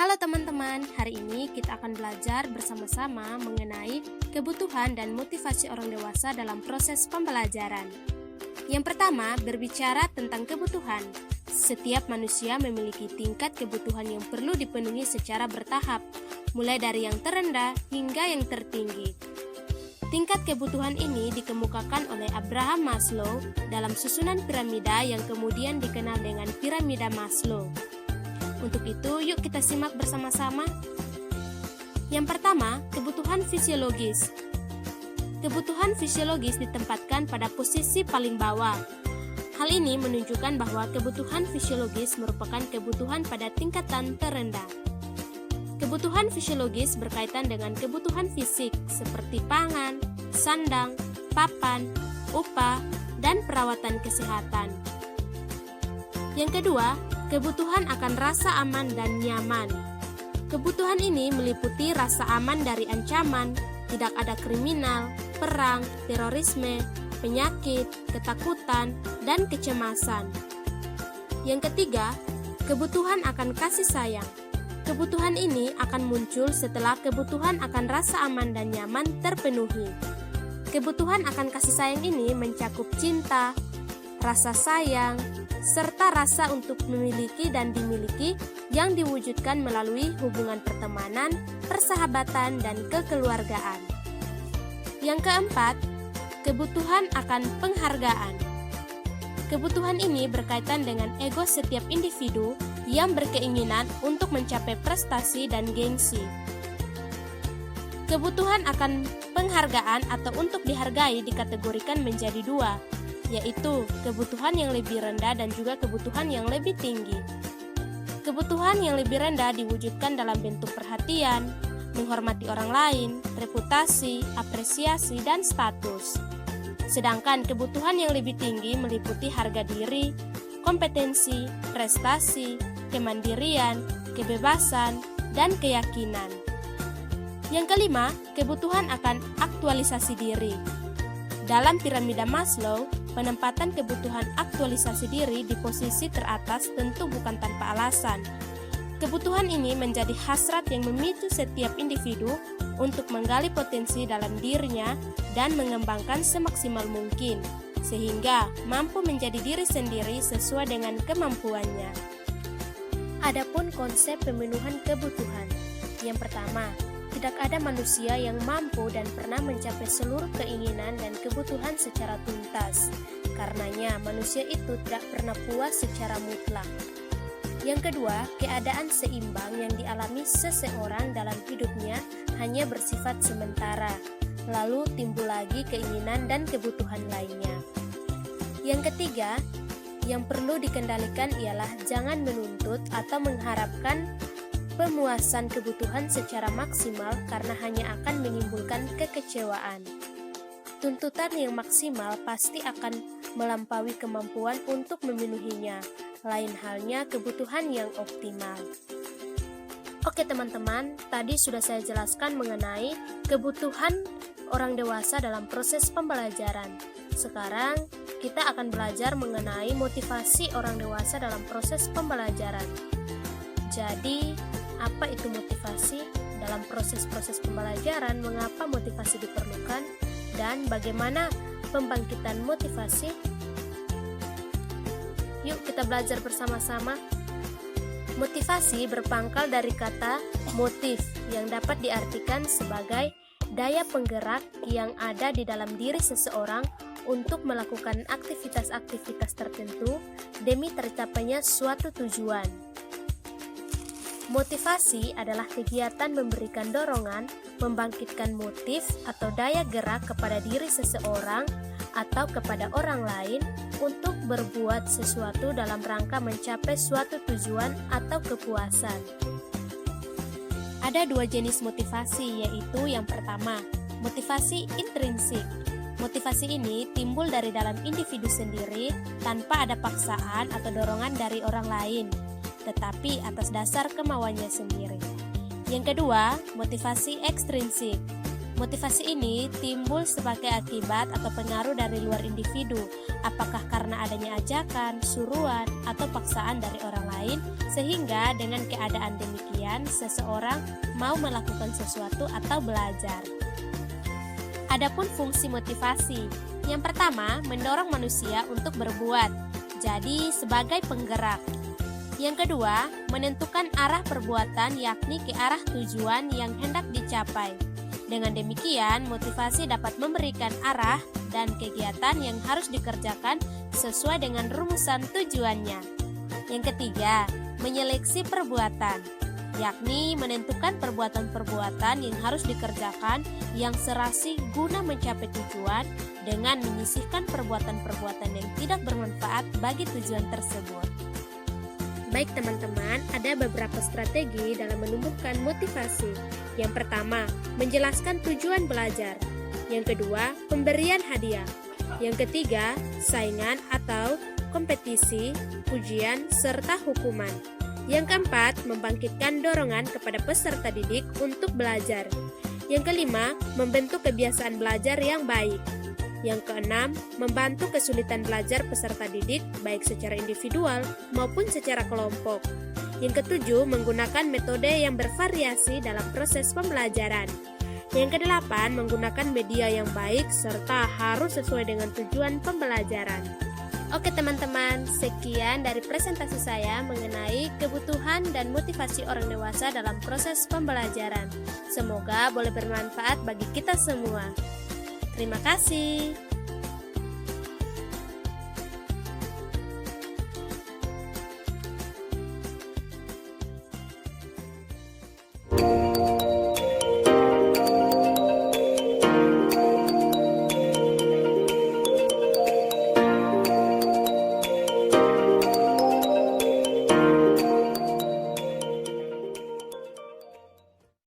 Halo teman-teman, hari ini kita akan belajar bersama-sama mengenai kebutuhan dan motivasi orang dewasa dalam proses pembelajaran. Yang pertama, berbicara tentang kebutuhan. Setiap manusia memiliki tingkat kebutuhan yang perlu dipenuhi secara bertahap, mulai dari yang terendah hingga yang tertinggi. Tingkat kebutuhan ini dikemukakan oleh Abraham Maslow dalam susunan piramida yang kemudian dikenal dengan piramida Maslow. Untuk itu, yuk kita simak bersama-sama. Yang pertama, kebutuhan fisiologis. Kebutuhan fisiologis ditempatkan pada posisi paling bawah. Hal ini menunjukkan bahwa kebutuhan fisiologis merupakan kebutuhan pada tingkatan terendah. Kebutuhan fisiologis berkaitan dengan kebutuhan fisik seperti pangan, sandang, papan, upah, dan perawatan kesehatan. Yang kedua, kebutuhan akan rasa aman dan nyaman. Kebutuhan ini meliputi rasa aman dari ancaman, tidak ada kriminal, perang, terorisme, penyakit, ketakutan, dan kecemasan. Yang ketiga, kebutuhan akan kasih sayang. Kebutuhan ini akan muncul setelah kebutuhan akan rasa aman dan nyaman terpenuhi. Kebutuhan akan kasih sayang ini mencakup cinta, rasa sayang, serta rasa untuk memiliki dan dimiliki yang diwujudkan melalui hubungan pertemanan, persahabatan, dan kekeluargaan. Yang keempat, kebutuhan akan penghargaan. Kebutuhan ini berkaitan dengan ego setiap individu yang berkeinginan untuk mencapai prestasi dan gengsi. Kebutuhan akan penghargaan atau untuk dihargai dikategorikan menjadi dua, yaitu kebutuhan yang lebih rendah dan juga kebutuhan yang lebih tinggi. Kebutuhan yang lebih rendah diwujudkan dalam bentuk perhatian, menghormati orang lain, reputasi, apresiasi, dan status. Sedangkan kebutuhan yang lebih tinggi meliputi harga diri, kompetensi, prestasi, kemandirian, kebebasan, dan keyakinan. Yang kelima, kebutuhan akan aktualisasi diri. Dalam piramida Maslow, penempatan kebutuhan aktualisasi diri di posisi teratas tentu bukan tanpa alasan. Kebutuhan ini menjadi hasrat yang memicu setiap individu untuk menggali potensi dalam dirinya dan mengembangkan semaksimal mungkin, sehingga mampu menjadi diri sendiri sesuai dengan kemampuannya. Adapun konsep pemenuhan kebutuhan. Yang pertama, tidak ada manusia yang mampu dan pernah mencapai seluruh keinginan dan kebutuhan secara tuntas. Karenanya, manusia itu tidak pernah puas secara mutlak. Yang kedua, keadaan seimbang yang dialami seseorang dalam hidupnya hanya bersifat sementara, lalu timbul lagi keinginan dan kebutuhan lainnya. Yang ketiga, yang perlu dikendalikan ialah jangan menuntut atau mengharapkan pemuasan kebutuhan secara maksimal karena hanya akan menimbulkan kekecewaan. Tuntutan yang maksimal pasti akan melampaui kemampuan untuk memenuhinya, lain halnya kebutuhan yang optimal. Oke teman-teman, tadi sudah saya jelaskan mengenai kebutuhan orang dewasa dalam proses pembelajaran. Sekarang kita akan belajar mengenai motivasi orang dewasa dalam proses pembelajaran. Jadi, apa itu motivasi? Dalam proses-proses pembelajaran, mengapa motivasi diperlukan? Dan bagaimana pembangkitan motivasi? Yuk kita belajar bersama-sama. Motivasi berpangkal dari kata motif yang dapat diartikan sebagai daya penggerak yang ada di dalam diri seseorang untuk melakukan aktivitas-aktivitas tertentu demi tercapainya suatu tujuan. Motivasi adalah kegiatan memberikan dorongan, membangkitkan motif atau daya gerak kepada diri seseorang atau kepada orang lain untuk berbuat sesuatu dalam rangka mencapai suatu tujuan atau kepuasan. Ada dua jenis motivasi, yaitu yang pertama, motivasi intrinsik. Motivasi ini timbul dari dalam individu sendiri tanpa ada paksaan atau dorongan dari orang lain, tetapi atas dasar kemauannya sendiri. Yang kedua, motivasi ekstrinsik. Motivasi ini timbul sebagai akibat atau pengaruh dari luar individu, apakah karena adanya ajakan, suruhan, atau paksaan dari orang lain, sehingga dengan keadaan demikian seseorang mau melakukan sesuatu atau belajar. Adapun fungsi motivasi, yang pertama mendorong manusia untuk berbuat, jadi sebagai penggerak. Yang kedua, menentukan arah perbuatan yakni ke arah tujuan yang hendak dicapai. Dengan demikian, motivasi dapat memberikan arah dan kegiatan yang harus dikerjakan sesuai dengan rumusan tujuannya. Yang ketiga, menyeleksi perbuatan, yakni menentukan perbuatan-perbuatan yang harus dikerjakan yang serasi guna mencapai tujuan dengan menyisihkan perbuatan-perbuatan yang tidak bermanfaat bagi tujuan tersebut. Baik teman-teman, ada beberapa strategi dalam menumbuhkan motivasi. Yang pertama, menjelaskan tujuan belajar. Yang kedua, pemberian hadiah. Yang ketiga, saingan atau kompetisi, ujian, serta hukuman. Yang keempat, membangkitkan dorongan kepada peserta didik untuk belajar. Yang kelima, membentuk kebiasaan belajar yang baik. Yang keenam, membantu kesulitan belajar peserta didik baik secara individual maupun secara kelompok. Yang ketujuh, menggunakan metode yang bervariasi dalam proses pembelajaran. Yang kedelapan, menggunakan media yang baik serta harus sesuai dengan tujuan pembelajaran. Oke teman-teman, sekian dari presentasi saya mengenai kebutuhan dan motivasi orang dewasa dalam proses pembelajaran. Semoga boleh bermanfaat bagi kita semua. Terima kasih.